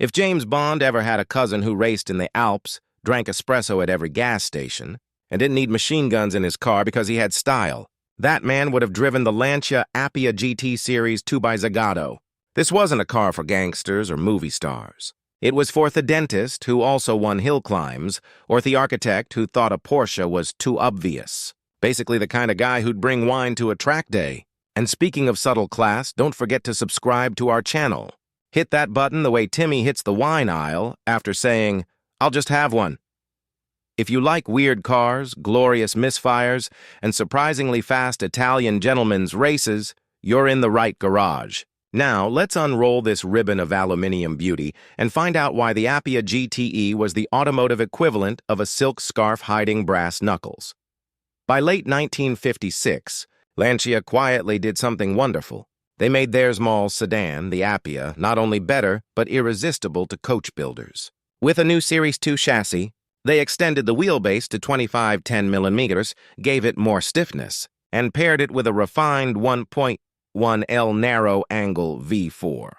If James Bond ever had a cousin who raced in the Alps, drank espresso at every gas station, and didn't need machine guns in his car because he had style, that man would have driven the Lancia Appia GTE Series 2 by Zagato. This wasn't a car for gangsters or movie stars. It was for the dentist who also won hill climbs, or the architect who thought a Porsche was too obvious. Basically the kind of guy who'd bring wine to a track day. And speaking of subtle class, don't forget to subscribe to our channel. Hit that button the way Timmy hits the wine aisle after saying, "I'll just have one." If you like weird cars, glorious misfires, and surprisingly fast Italian gentlemen's races, you're in the right garage. Now, let's unroll this ribbon of aluminium beauty and find out why the Appia GTE was the automotive equivalent of a silk scarf hiding brass knuckles. By late 1956, Lancia quietly did something wonderful. They made their small sedan, the Appia, not only better, but irresistible to coach builders. With a new Series 2 chassis, they extended the wheelbase to 25-10mm, gave it more stiffness, and paired it with a refined 1.1L narrow-angle V4.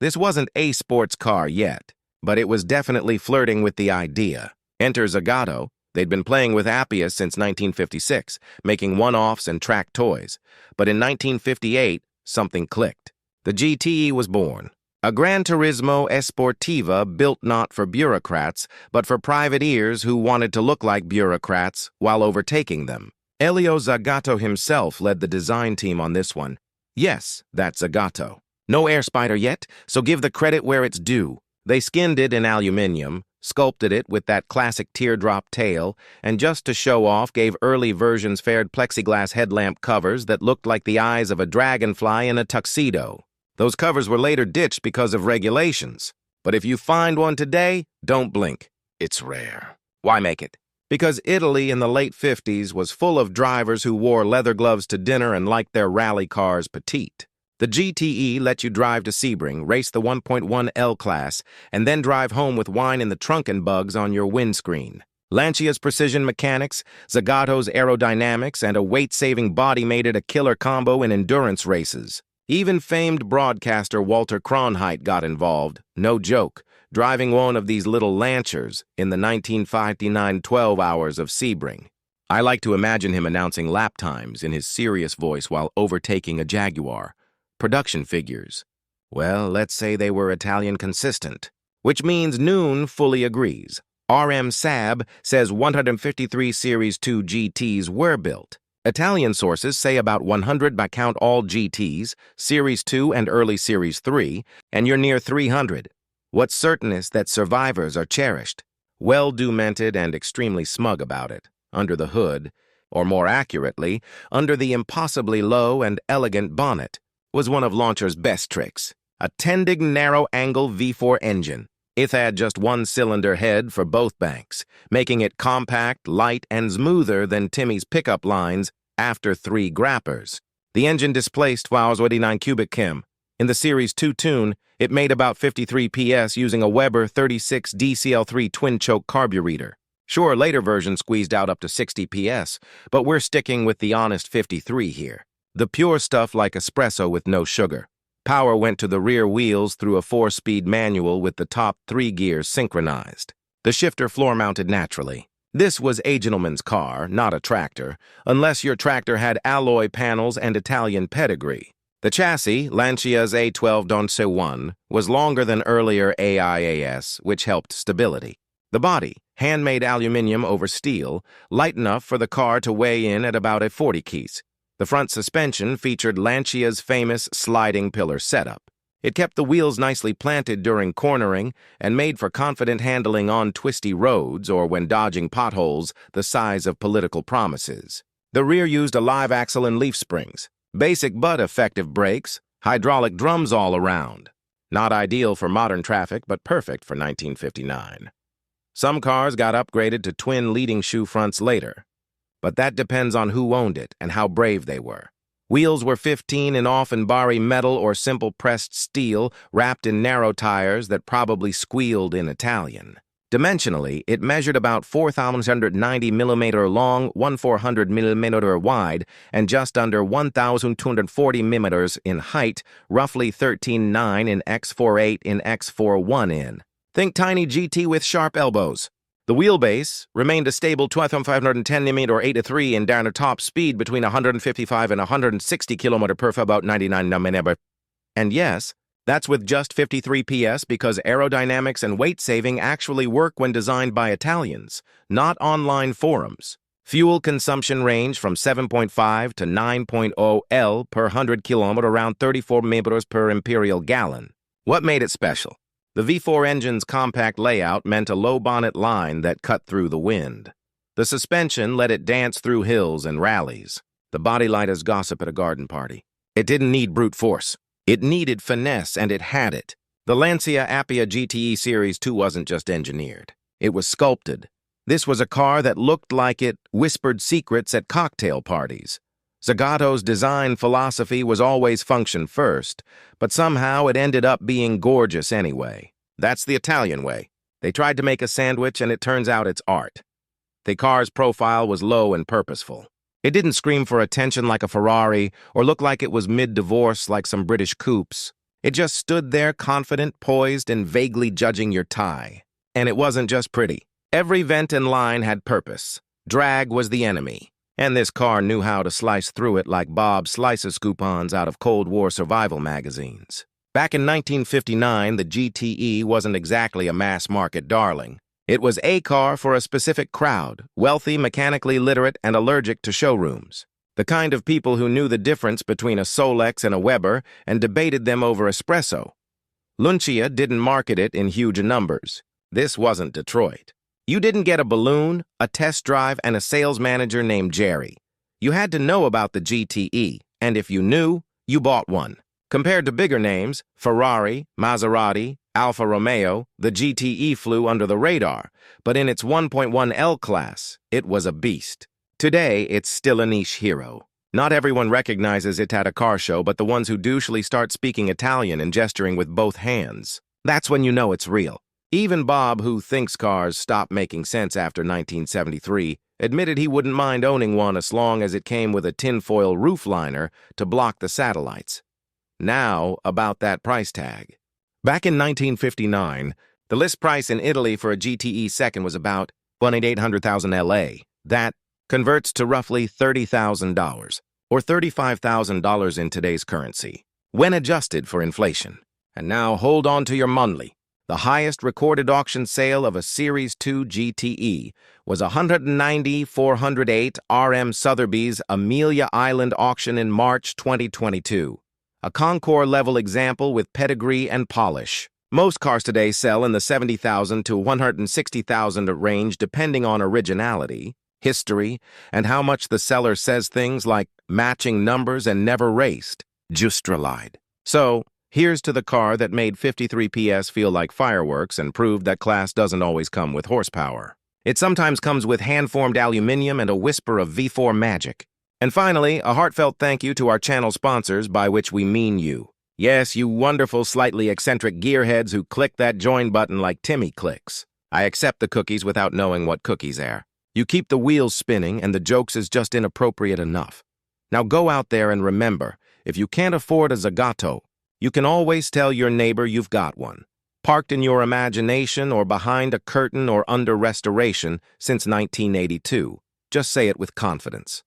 This wasn't a sports car yet, but it was definitely flirting with the idea. Enter Zagato. They'd been playing with Appia since 1956, making one-offs and track toys. But in 1958, something clicked. The GTE was born. A Gran Turismo Esportiva built not for bureaucrats, but for private ears who wanted to look like bureaucrats while overtaking them. Elio Zagato himself led the design team on this one. Yes, that's Zagato. No air spider yet, so give the credit where it's due. They skinned it in aluminum, sculpted it with that classic teardrop tail, and just to show off gave early versions fared plexiglass headlamp covers that looked like the eyes of a dragonfly in a tuxedo. Those covers were later ditched because of regulations. But if you find one today, don't blink. It's rare. Why make it? Because Italy in the late 50s was full of drivers who wore leather gloves to dinner and liked their rally cars petite. The GTE let you drive to Sebring, race the 1.1L class, and then drive home with wine in the trunk and bugs on your windscreen. Lancia's precision mechanics, Zagato's aerodynamics, and a weight-saving body made it a killer combo in endurance races. Even famed broadcaster Walter Cronkite got involved, no joke, driving one of these little Lanciers in the 1959 12 Hours of Sebring. I like to imagine him announcing lap times in his serious voice while overtaking a Jaguar. Production figures. Well, let's say they were Italian consistent, which means Noon fully agrees. RM Sab says 153 Series 2 GTs were built. Italian sources say about 100 by count all GTs, Series 2 and early Series 3, and you're near 300. What's certain is that survivors are cherished, well-documented and extremely smug about it, under the hood, or more accurately, under the impossibly low and elegant bonnet, was one of Lancia's best tricks, a Tendig narrow-angle V4 engine. It had just one-cylinder head for both banks, making it compact, light, and smoother than Timmy's pickup lines after 3 grappers. The engine displaced 49 cubic chem. In the Series 2 tune, it made about 53 PS using a Weber 36 DCL3 twin-choke carburetor. Sure, later versions squeezed out up to 60 PS, but we're sticking with the honest 53 here. The pure stuff like espresso with no sugar. Power went to the rear wheels through a 4-speed manual with the top 3 gears synchronized. The shifter floor-mounted naturally. This was a gentleman's car, not a tractor, unless your tractor had alloy panels and Italian pedigree. The chassis, Lancia's A12-1, was longer than earlier AIAS, which helped stability. The body, handmade aluminum over steel, light enough for the car to weigh in at about a 40 keys. The front suspension featured Lancia's famous sliding pillar setup. It kept the wheels nicely planted during cornering and made for confident handling on twisty roads or when dodging potholes the size of political promises. The rear used a live axle and leaf springs, basic but effective brakes, hydraulic drums all around. Not ideal for modern traffic, but perfect for 1959. Some cars got upgraded to twin leading shoe fronts later, but that depends on who owned it and how brave they were. Wheels were 15 in often bari metal or simple pressed steel wrapped in narrow tires that probably squealed in Italian. Dimensionally, it measured about 4,190 millimeter long, 1,400 millimeter wide, and just under 1,240 millimeters in height, roughly 13.9 in x/4.8 in x/4.1 in. Think tiny GT with sharp elbows. The wheelbase remained a stable 12,510 mm or 8.3 in down to top speed between 155 and 160 km per hour, about 99 mm. And yes, that's with just 53 PS because aerodynamics and weight saving actually work when designed by Italians, not online forums. Fuel consumption range from 7.5 to 9.0 L per 100 km, around 34 milliliters per imperial gallon. What made it special? The V4 engine's compact layout meant a low bonnet line that cut through the wind. The suspension let it dance through hills and rallies. The body light as gossip at a garden party. It didn't need brute force. It needed finesse, and it had it. The Lancia Appia GTE Series 2 wasn't just engineered. It was sculpted. This was a car that looked like it whispered secrets at cocktail parties. Zagato's design philosophy was always function first, but somehow it ended up being gorgeous anyway. That's the Italian way. They tried to make a sandwich, and it turns out it's art. The car's profile was low and purposeful. It didn't scream for attention like a Ferrari or look like it was mid-divorce like some British coupes. It just stood there confident, poised, and vaguely judging your tie. And it wasn't just pretty. Every vent and line had purpose. Drag was the enemy. And this car knew how to slice through it like Bob slices coupons out of Cold War survival magazines. Back in 1959, the GTE wasn't exactly a mass-market darling. It was a car for a specific crowd, wealthy, mechanically literate, and allergic to showrooms. The kind of people who knew the difference between a Solex and a Weber and debated them over espresso. Lancia didn't market it in huge numbers. This wasn't Detroit. You didn't get a balloon, a test drive, and a sales manager named Jerry. You had to know about the GTE, and if you knew, you bought one. Compared to bigger names, Ferrari, Maserati, Alfa Romeo, the GTE flew under the radar, but in its 1.1 L class, it was a beast. Today, it's still a niche hero. Not everyone recognizes it at a car show, but the ones who do usually start speaking Italian and gesturing with both hands. That's when you know it's real. Even Bob, who thinks cars stopped making sense after 1973, admitted he wouldn't mind owning one as long as it came with a tinfoil roofliner to block the satellites. Now, about that price tag. Back in 1959, the list price in Italy for a GTE second was about 1,800,000 LA. That converts to roughly $30,000, or $35,000 in today's currency, when adjusted for inflation. And now hold on to your money. The highest recorded auction sale of a Series 2 GTE was 190,408 RM Sotheby's Amelia Island auction in March 2022. A Concours-level example with pedigree and polish. Most cars today sell in the $70,000 to $160,000 range depending on originality, history, and how much the seller says things like matching numbers and never raced, Justralide. So, here's to the car that made 53 PS feel like fireworks and proved that class doesn't always come with horsepower. It sometimes comes with hand-formed aluminum and a whisper of V4 magic. And finally, a heartfelt thank you to our channel sponsors, by which we mean you. Yes, you wonderful, slightly eccentric gearheads who click that join button like Timmy clicks. I accept the cookies without knowing what cookies are. You keep the wheels spinning and the jokes is just inappropriate enough. Now go out there and remember, if you can't afford a Zagato, you can always tell your neighbor you've got one. Parked in your imagination or behind a curtain or under restoration since 1982. Just say it with confidence.